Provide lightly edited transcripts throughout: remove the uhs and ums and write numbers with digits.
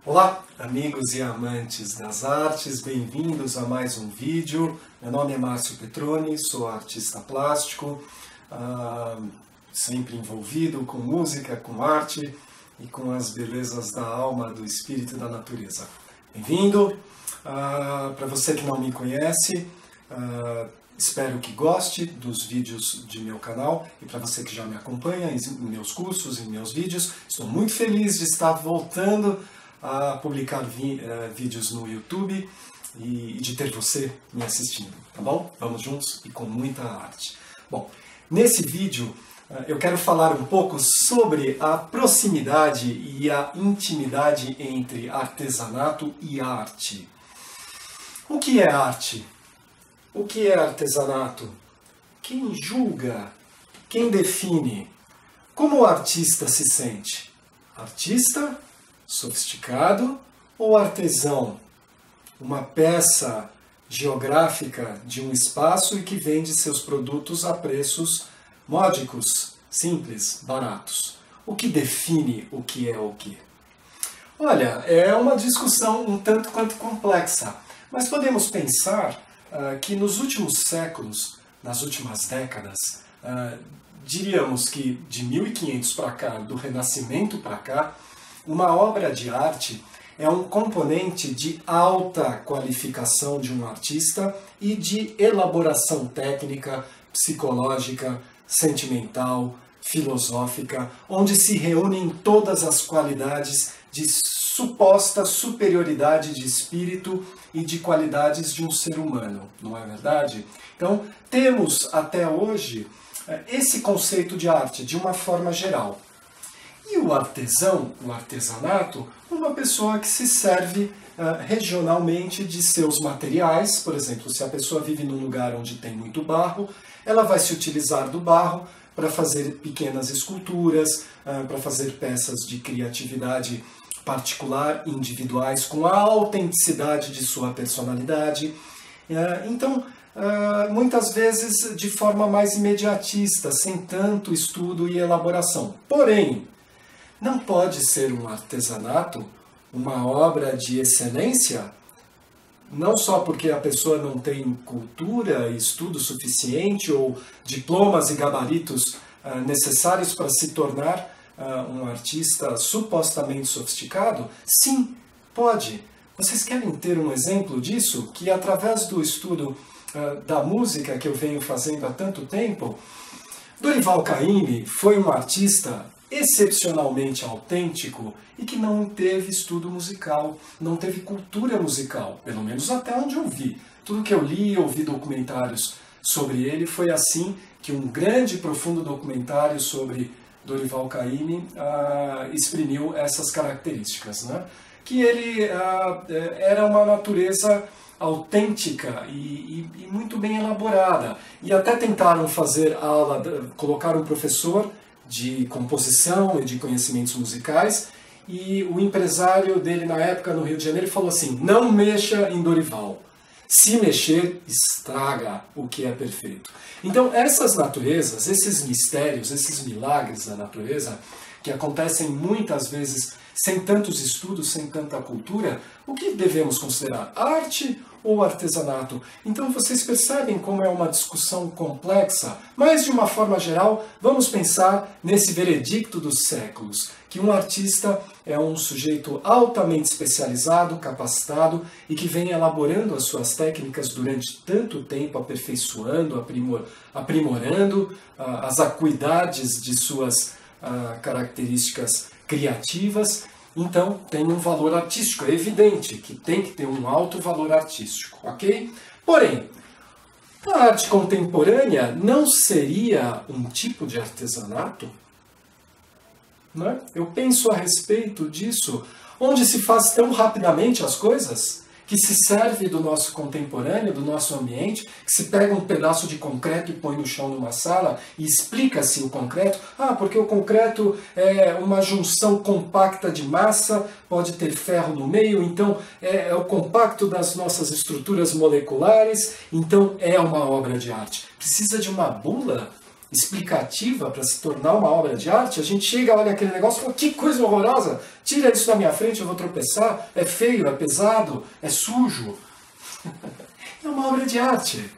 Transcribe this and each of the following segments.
Olá, amigos e amantes das artes, bem-vindos a mais um vídeo. Meu nome é Márcio Petroni, sou artista plástico, sempre envolvido com música, com arte e com as belezas da alma, do espírito e da natureza. Bem-vindo! Para você que não me conhece, espero que goste dos vídeos de meu canal, e para você que já me acompanha em meus cursos, em meus vídeos, estou muito feliz de estar voltando a publicar vídeos no YouTube e de ter você me assistindo, tá bom? Vamos juntos e com muita arte. Bom, nesse vídeo eu quero falar um pouco sobre a proximidade e a intimidade entre artesanato e arte. O que é arte? O que é artesanato? Quem julga? Quem define? Como o artista se sente? Artista? Sofisticado ou artesão? Uma peça geográfica de um espaço e que vende seus produtos a preços módicos, simples, baratos. O que define o que é o que? Olha, é uma discussão um tanto quanto complexa, mas podemos pensar que nos últimos séculos, nas últimas décadas, diríamos que de 1500 para cá, do Renascimento para cá, uma obra de arte é um componente de alta qualificação de um artista e de elaboração técnica, psicológica, sentimental, filosófica, onde se reúnem todas as qualidades de suposta superioridade de espírito e de qualidades de um ser humano, não é verdade? Então, temos até hoje esse conceito de arte de uma forma geral. E o artesão, o artesanato, uma pessoa que se serve regionalmente de seus materiais. Por exemplo, se a pessoa vive num lugar onde tem muito barro, ela vai se utilizar do barro para fazer pequenas esculturas, para fazer peças de criatividade particular, individuais, com a autenticidade de sua personalidade. Então, muitas vezes de forma mais imediatista, sem tanto estudo e elaboração. Porém, não pode ser um artesanato uma obra de excelência, não só porque a pessoa não tem cultura e estudo suficiente ou diplomas e gabaritos necessários para se tornar um artista supostamente sofisticado. Sim, pode. Vocês querem ter um exemplo disso? Que através do estudo da música que eu venho fazendo há tanto tempo, Dorival Caymmi foi um artista excepcionalmente autêntico e que não teve estudo musical, não teve cultura musical, pelo menos até onde eu vi. Tudo que eu li e ouvi documentários sobre ele foi assim que um grande e profundo documentário sobre Dorival Caymmi exprimiu essas características, né? Que ele era uma natureza autêntica e muito bem elaborada. E até tentaram fazer aula, colocar um professor de composição e de conhecimentos musicais, e o empresário dele na época no Rio de Janeiro falou assim: não mexa em Dorival. Se mexer, estraga o que é perfeito. Então essas naturezas, esses mistérios, esses milagres da natureza, que acontecem muitas vezes sem tantos estudos, sem tanta cultura, o que devemos considerar? Arte ou artesanato? Então vocês percebem como é uma discussão complexa, mas de uma forma geral, vamos pensar nesse veredicto dos séculos, que um artista é um sujeito altamente especializado, capacitado e que vem elaborando as suas técnicas durante tanto tempo, aperfeiçoando, aprimorando as acuidades de suas características criativas. Então tem um valor artístico, é evidente que tem que ter um alto valor artístico, ok? Porém, a arte contemporânea não seria um tipo de artesanato? Não é? Eu penso a respeito disso, onde se faz tão rapidamente as coisas, que se serve do nosso contemporâneo, do nosso ambiente, que se pega um pedaço de concreto e põe no chão numa sala e explica-se o concreto. Porque o concreto é uma junção compacta de massa, pode ter ferro no meio, então é o compacto das nossas estruturas moleculares, então é uma obra de arte. Precisa de uma bula? explicativa para se tornar uma obra de arte, a gente chega, olha aquele negócio e fala, que coisa horrorosa, tira isso da minha frente, eu vou tropeçar, é feio, é pesado, é sujo. É uma obra de arte.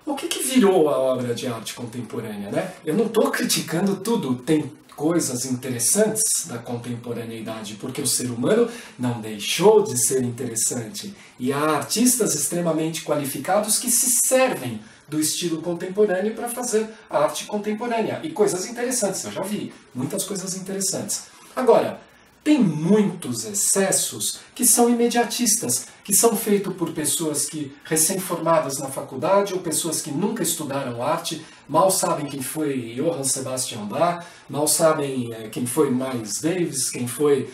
O que virou a obra de arte contemporânea, né? Eu não estou criticando tudo, tem coisas interessantes da contemporaneidade, porque o ser humano não deixou de ser interessante. E há artistas extremamente qualificados que se servem do estilo contemporâneo para fazer arte contemporânea. E coisas interessantes, eu já vi, muitas coisas interessantes. Agora, tem muitos excessos que são imediatistas, que são feitos por pessoas que recém-formadas na faculdade ou pessoas que nunca estudaram arte, mal sabem quem foi Johann Sebastian Bach, mal sabem quem foi Miles Davis, quem foi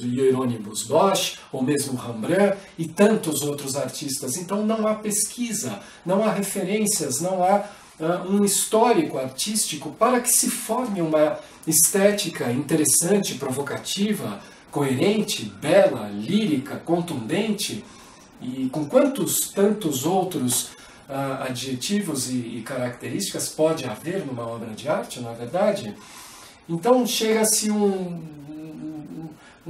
Hieronymus Bosch, ou mesmo Rembrandt, e tantos outros artistas. Então não há pesquisa, não há referências, não há um histórico artístico para que se forme uma estética interessante, provocativa, coerente, bela, lírica, contundente, e com tantos outros adjetivos e características pode haver numa obra de arte, não é verdade? Então chega-se um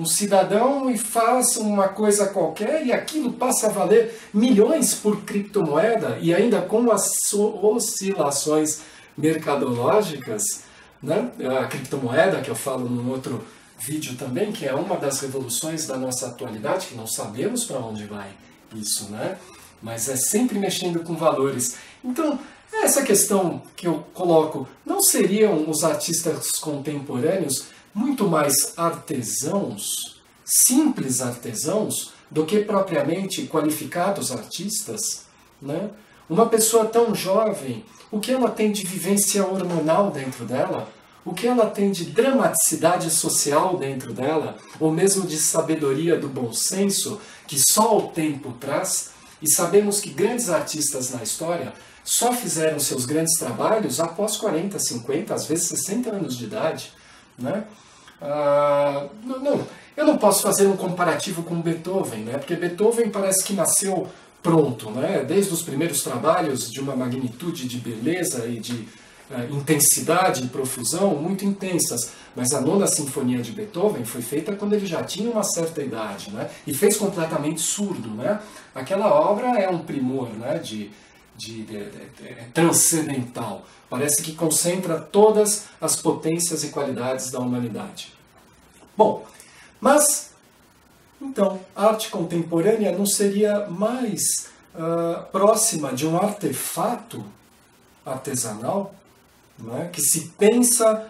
cidadão e faz uma coisa qualquer e aquilo passa a valer milhões por criptomoeda e ainda com as oscilações mercadológicas, né? A criptomoeda, que eu falo num outro vídeo também, que é uma das revoluções da nossa atualidade, que não sabemos para onde vai isso, né? Mas é sempre mexendo com valores. Então, essa questão que eu coloco, não seriam os artistas contemporâneos muito mais artesãos, simples artesãos, do que propriamente qualificados artistas, né? Uma pessoa tão jovem, o que ela tem de vivência hormonal dentro dela, o que ela tem de dramaticidade social dentro dela, ou mesmo de sabedoria do bom senso, que só o tempo traz, e sabemos que grandes artistas na história só fizeram seus grandes trabalhos após 40, 50, às vezes 60 anos de idade, né? Eu não posso fazer um comparativo com Beethoven, né? Porque Beethoven parece que nasceu pronto, né? Desde os primeiros trabalhos de uma magnitude de beleza e de intensidade e profusão muito intensas. Mas a Nona Sinfonia de Beethoven foi feita quando ele já tinha uma certa idade, né? E fez completamente surdo, né? Aquela obra é um primor, né? Transcendental. Parece que concentra todas as potências e qualidades da humanidade. Bom, mas, então, a arte contemporânea não seria mais próxima de um artefato artesanal, né, que se pensa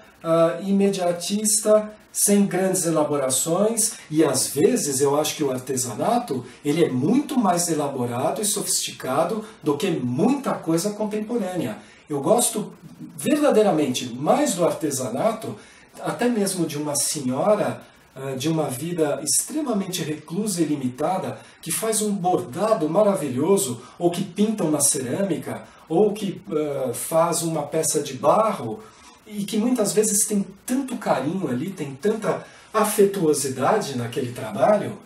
imediatista, sem grandes elaborações, e às vezes eu acho que o artesanato ele é muito mais elaborado e sofisticado do que muita coisa contemporânea. Eu gosto verdadeiramente mais do artesanato, até mesmo de uma senhora de uma vida extremamente reclusa e limitada, que faz um bordado maravilhoso, ou que pinta uma cerâmica, ou que faz uma peça de barro, e que muitas vezes tem tanto carinho ali, tem tanta afetuosidade naquele trabalho.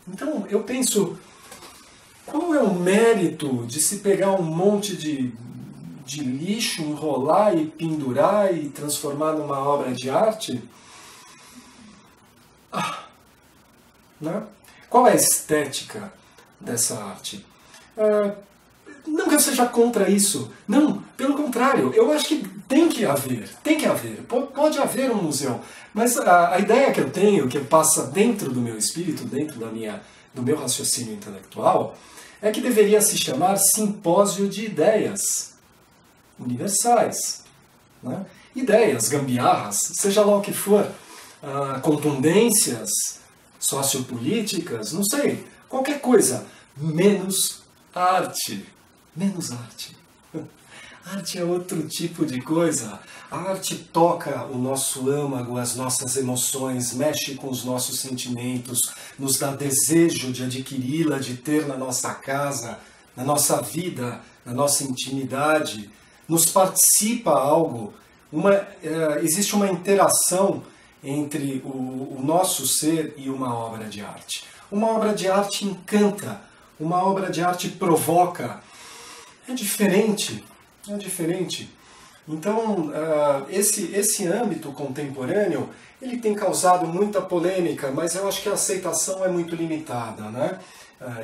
Então eu penso, qual é o mérito de se pegar um monte de lixo, enrolar e pendurar e transformar numa obra de arte? Né? Qual é a estética dessa arte? Não que eu seja contra isso, não, pelo contrário, eu acho que tem que haver, pode haver um museu, mas a ideia que eu tenho, que passa dentro do meu espírito, dentro do meu raciocínio intelectual, é que deveria se chamar simpósio de ideias universais, né? Ideias, gambiarras, seja lá o que for, contundências sociopolíticas, não sei, qualquer coisa, menos arte. Menos arte. Arte é outro tipo de coisa. A arte toca o nosso âmago, as nossas emoções, mexe com os nossos sentimentos, nos dá desejo de adquiri-la, de ter na nossa casa, na nossa vida, na nossa intimidade. Nos participa algo. Existe uma interação entre o nosso ser e uma obra de arte. Uma obra de arte encanta, uma obra de arte provoca. É diferente, É diferente. Então, esse âmbito contemporâneo, ele tem causado muita polêmica, mas eu acho que a aceitação é muito limitada, né?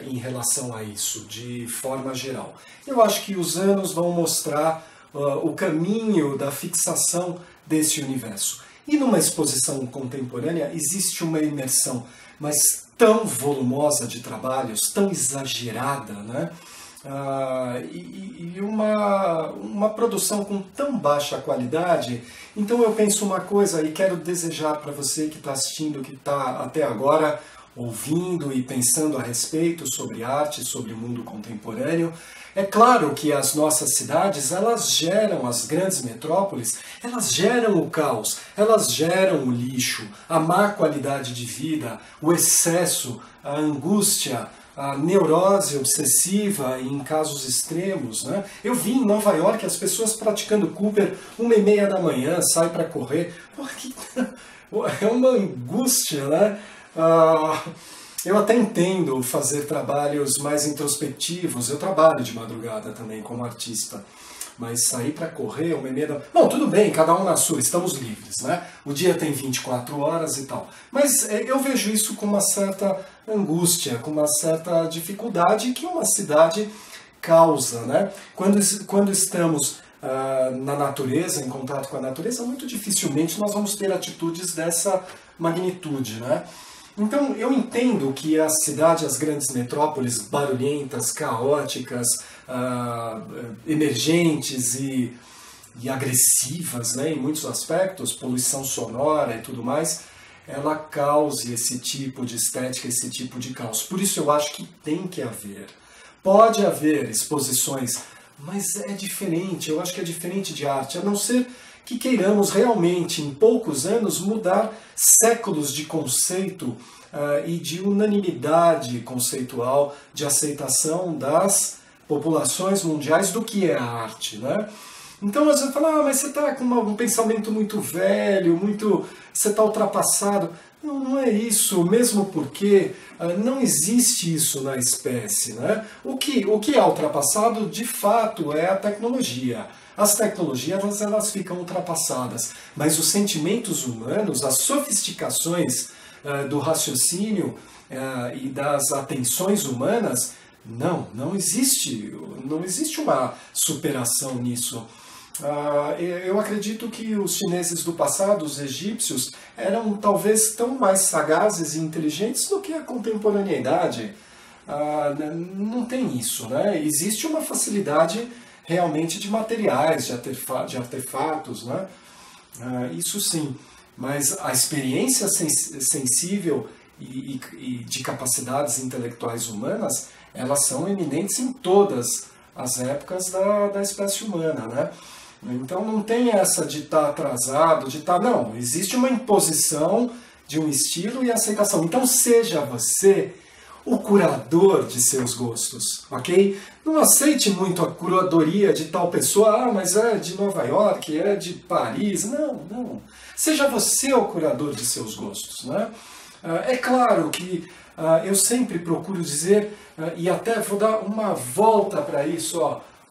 Em relação a isso, de forma geral. Eu acho que os anos vão mostrar o caminho da fixação desse universo. E numa exposição contemporânea existe uma imersão, mas tão volumosa de trabalhos, tão exagerada, né? E uma produção com tão baixa qualidade. Então eu penso uma coisa e quero desejar para você que está assistindo, que está até agora ouvindo e pensando a respeito sobre arte, sobre o mundo contemporâneo. É claro que as nossas cidades, elas geram, as grandes metrópoles, elas geram o caos, elas geram o lixo, a má qualidade de vida, o excesso, a angústia, a neurose obsessiva em casos extremos, né? Eu vi em Nova York as pessoas praticando Cooper 1h30 da manhã, sai para correr. É uma angústia, né? Eu até entendo fazer trabalhos mais introspectivos, eu trabalho de madrugada também como artista, mas sair para correr 1h30 da... Bom, tudo bem, cada um na sua, estamos livres, né? O dia tem 24 horas e tal. Mas eu vejo isso com uma certa angústia, com uma certa dificuldade que uma cidade causa, né? Quando estamos na natureza, em contato com a natureza, muito dificilmente nós vamos ter atitudes dessa magnitude, né? Então, eu entendo que a cidade, as grandes metrópoles barulhentas, caóticas, emergentes e agressivas, né, em muitos aspectos, poluição sonora e tudo mais, ela cause esse tipo de estética, esse tipo de caos. Por isso eu acho que tem que haver. Pode haver exposições, mas é diferente, eu acho que é diferente de arte, a não ser que queiramos realmente, em poucos anos, mudar séculos de conceito e de unanimidade conceitual, de aceitação das populações mundiais do que é a arte, né? Então você fala, mas você está com um pensamento muito velho, você está ultrapassado. Não, não é isso, mesmo porque não existe isso na espécie, né? O que é ultrapassado, de fato, é a tecnologia. As tecnologias elas ficam ultrapassadas, mas os sentimentos humanos, as sofisticações do raciocínio e das atenções humanas, não existe uma superação nisso. Eu acredito que os chineses do passado, os egípcios, eram talvez tão mais sagazes e inteligentes do que a contemporaneidade. Não tem isso, né? Existe uma facilidade realmente de materiais, de artefatos, né? Isso sim, mas a experiência sensível e de capacidades intelectuais humanas, elas são eminentes em todas as épocas da espécie humana, né? Então não tem essa de estar atrasado, não, existe uma imposição de um estilo e aceitação. Então seja você o curador de seus gostos, ok? Não aceite muito a curadoria de tal pessoa, mas é de Nova York, é de Paris. Não. Seja você o curador de seus gostos, né? É claro que eu sempre procuro dizer, e até vou dar uma volta para isso,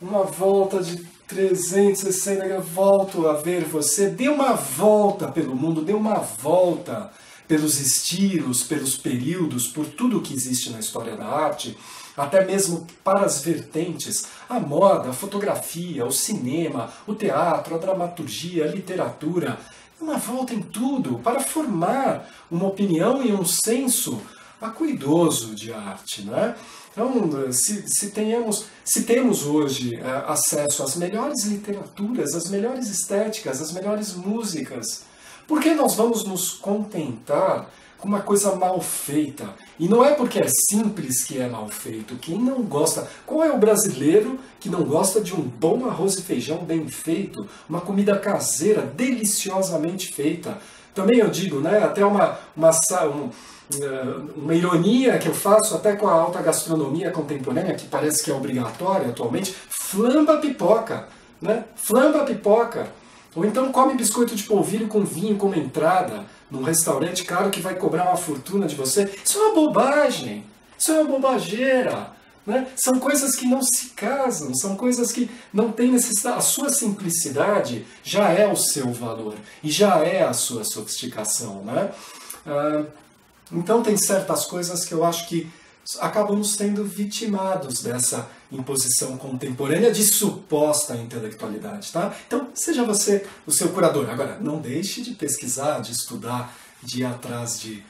uma volta de 360, eu volto a ver você, dê uma volta pelo mundo, dê uma volta pelos estilos, pelos períodos, por tudo que existe na história da arte, até mesmo para as vertentes, a moda, a fotografia, o cinema, o teatro, a dramaturgia, a literatura, uma volta em tudo para formar uma opinião e um senso acuidoso de arte, né? Então, se temos hoje acesso às melhores literaturas, às melhores estéticas, às melhores músicas, por que nós vamos nos contentar com uma coisa mal feita? E não é porque é simples que é mal feito. Quem não gosta... Qual é o brasileiro que não gosta de um bom arroz e feijão bem feito? Uma comida caseira, deliciosamente feita. Também eu digo, né? Até uma ironia que eu faço até com a alta gastronomia contemporânea, que parece que é obrigatória atualmente, flamba pipoca, né? Flamba pipoca. Ou então come biscoito de polvilho com vinho como entrada, num restaurante caro que vai cobrar uma fortuna de você. Isso é uma bobagem, isso é uma bobageira. né? São coisas que não se casam, são coisas que não têm necessidade. A sua simplicidade já é o seu valor e já é a sua sofisticação, né? Então tem certas coisas que eu acho que acabamos sendo vitimados dessa imposição contemporânea de suposta intelectualidade, tá? Então, seja você o seu curador. Agora, não deixe de pesquisar, de estudar, de ir atrás de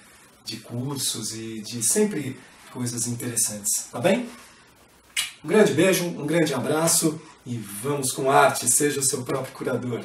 cursos e de sempre coisas interessantes, tá bem? Um grande beijo, um grande abraço e vamos com arte, seja o seu próprio curador.